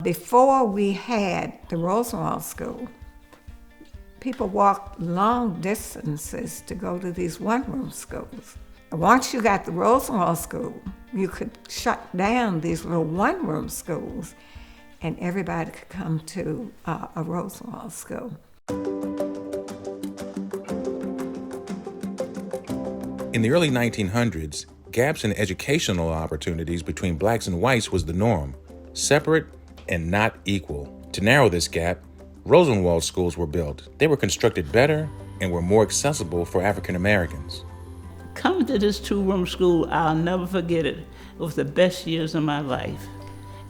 Before we had the Rosenwald School, people walked long distances to go to these one-room schools. Once you got the Rosenwald School, you could shut down these little one-room schools and everybody could come to a Rosenwald School. In the early 1900s, gaps in educational opportunities between blacks and whites was the norm, separate and not equal. To narrow this gap, Rosenwald schools were built. They were constructed better and were more accessible for African Americans. Coming to this two-room school, I'll never forget it. It was the best years of my life,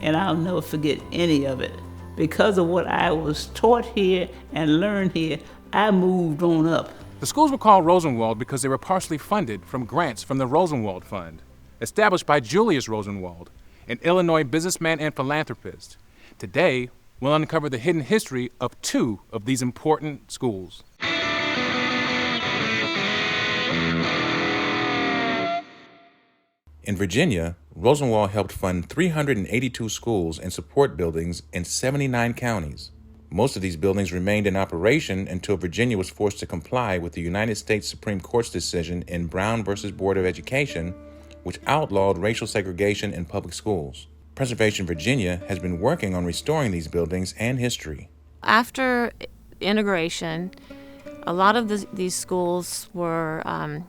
and I'll never forget any of it. Because of what I was taught here and learned here, I moved on up. The schools were called Rosenwald because they were partially funded from grants from the Rosenwald Fund, established by Julius Rosenwald, an Illinois businessman and philanthropist. Today, we'll uncover the hidden history of two of these important schools. In Virginia, Rosenwald helped fund 382 schools and support buildings in 79 counties. Most of these buildings remained in operation until Virginia was forced to comply with the United States Supreme Court's decision in Brown v. Board of Education, which outlawed racial segregation in public schools. Preservation Virginia has been working on restoring these buildings and history. After integration, a lot of these schools were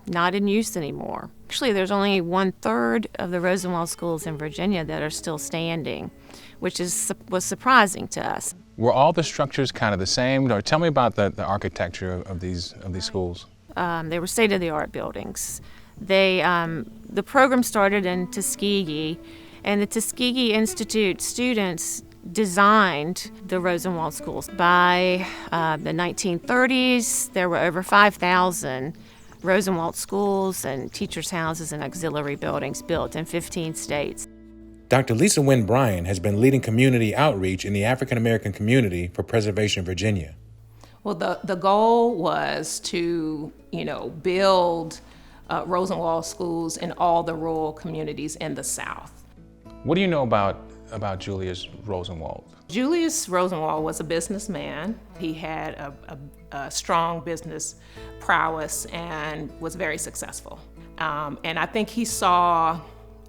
not in use anymore. Actually, there's only 1/3 of the Rosenwald schools in Virginia that are still standing, which was surprising to us. Were all the structures kind of the same? Or tell me about the architecture of these schools. They were state-of-the-art buildings. The program started in Tuskegee, and the Tuskegee Institute students designed the Rosenwald schools. By the 1930s, there were over 5,000 Rosenwald schools and teachers' houses and auxiliary buildings built in 15 states. Dr. Lisa Wynn Bryan has been leading community outreach in the African American community for Preservation Virginia. Well, the goal was to, build Rosenwald schools in all the rural communities in the South. What do you know about Julius Rosenwald? Julius Rosenwald was a businessman. He had a strong business prowess and was very successful. And I think he saw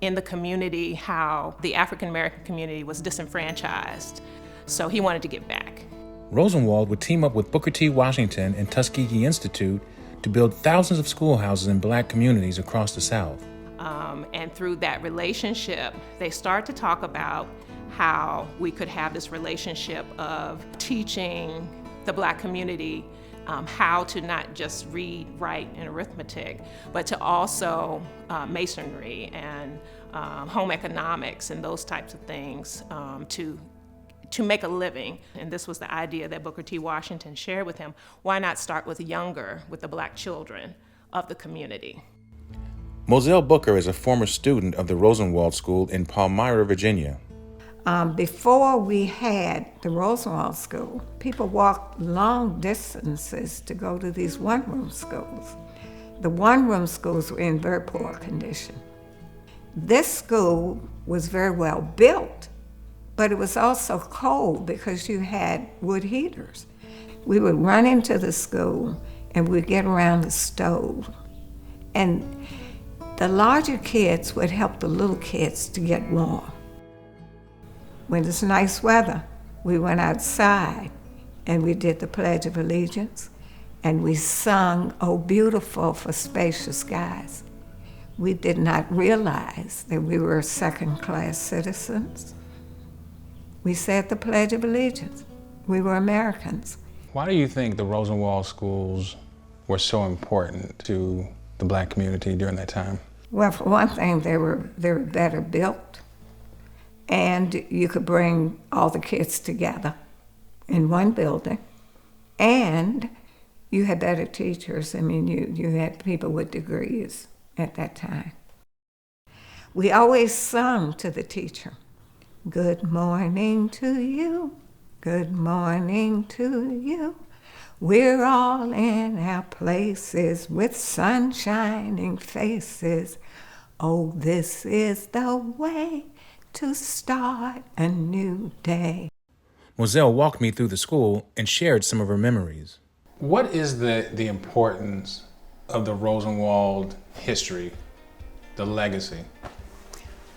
in the community how the African American community was disenfranchised. So he wanted to give back. Rosenwald would team up with Booker T. Washington and Tuskegee Institute to build thousands of schoolhouses in black communities across the South. And through that relationship, they start to talk about how we could have this relationship of teaching the black community how to not just read, write, and arithmetic, but to also masonry and home economics and those types of things to make a living. And this was the idea that Booker T. Washington shared with him. Why not start with the black children of the community? Moselle Booker is a former student of the Rosenwald School in Palmyra, Virginia. Before we had the Rosenwald School, people walked long distances to go to these one-room schools. The one-room schools were in very poor condition. This school was very well built, but it was also cold because you had wood heaters. We would run into the school and we'd get around the stove. And the larger kids would help the little kids to get warm. When it's nice weather, we went outside and we did the Pledge of Allegiance and we sung, "Oh Beautiful for Spacious Skies." We did not realize that we were second-class citizens. We said the Pledge of Allegiance. We were Americans. Why do you think the Rosenwald schools were so important to the black community during that time? Well, for one thing, they were better built, and you could bring all the kids together in one building, and you had better teachers. I mean, you had people with degrees at that time. We always sung to the teacher, "Good morning to you, good morning to you. We're all in our places with sun-shining faces. Oh, this is the way to start a new day. Moselle walked me through the school and shared some of her memories. What is the importance of the Rosenwald history, the legacy?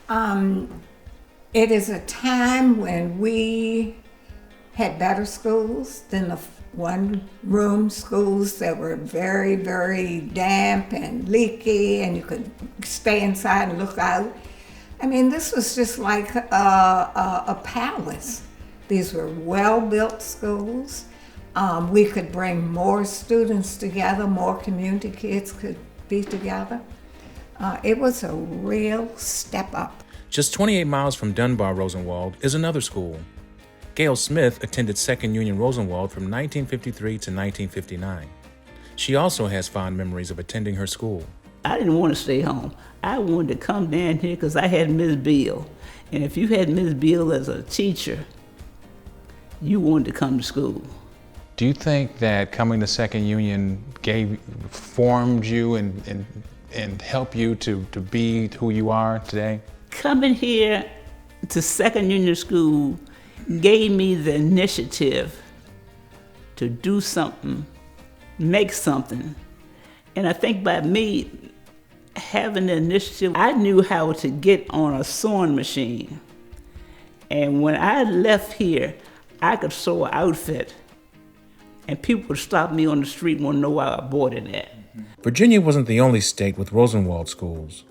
It is a time when we had better schools than the one-room schools that were very, very damp and leaky, and you could stay inside and look out. I mean, this was just like a palace. These were well-built schools. We could bring more students together, more community kids could be together. It was a real step up. Just 28 miles from Dunbar Rosenwald is another school. Gail Smith attended Second Union Rosenwald from 1953 to 1959. She also has fond memories of attending her school. I didn't want to stay home. I wanted to come down here because I had Miss Beal. And if you had Miss Beal as a teacher, you wanted to come to school. Do you think that coming to Second Union formed you and helped you to be who you are today? Coming here to Second Union School gave me the initiative to do something, make something. And I think by me having the initiative, I knew how to get on a sewing machine. And when I left here, I could sew an outfit. And people would stop me on the street and want to know why I bought it at. Virginia wasn't the only state with Rosenwald schools.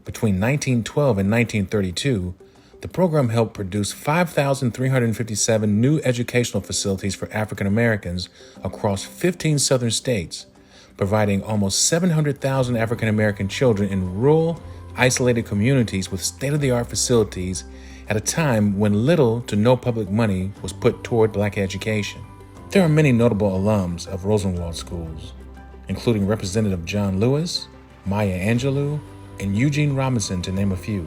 Between 1912 and 1932, the program helped produce 5,357 new educational facilities for African Americans across 15 southern states, providing almost 700,000 African American children in rural, isolated communities with state-of-the-art facilities at a time when little to no public money was put toward black education. There are many notable alums of Rosenwald schools, including Representative John Lewis, Maya Angelou, and Eugene Robinson, to name a few.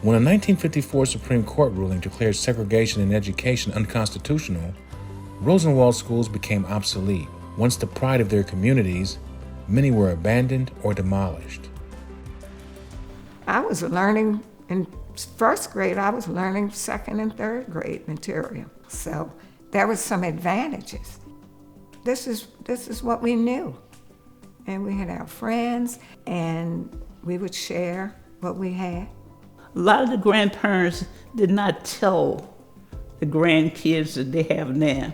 When a 1954 Supreme Court ruling declared segregation in education unconstitutional, Rosenwald schools became obsolete. Once the pride of their communities, many were abandoned or demolished. I was learning in first grade, I was learning second and third grade material. So there was some advantages. This is what we knew. And we had our friends, and we would share what we had. A lot of the grandparents did not tell the grandkids that they have now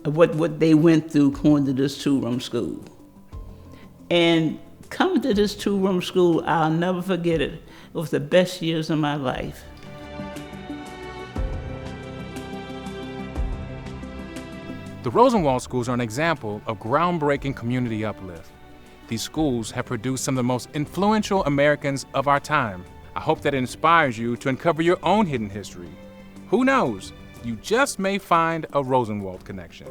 of what they went through going to this two-room school. And coming to this two-room school, I'll never forget it. It was the best years of my life. The Rosenwald schools are an example of groundbreaking community uplift. These schools have produced some of the most influential Americans of our time. I hope that it inspires you to uncover your own hidden history. Who knows? You just may find a Rosenwald connection.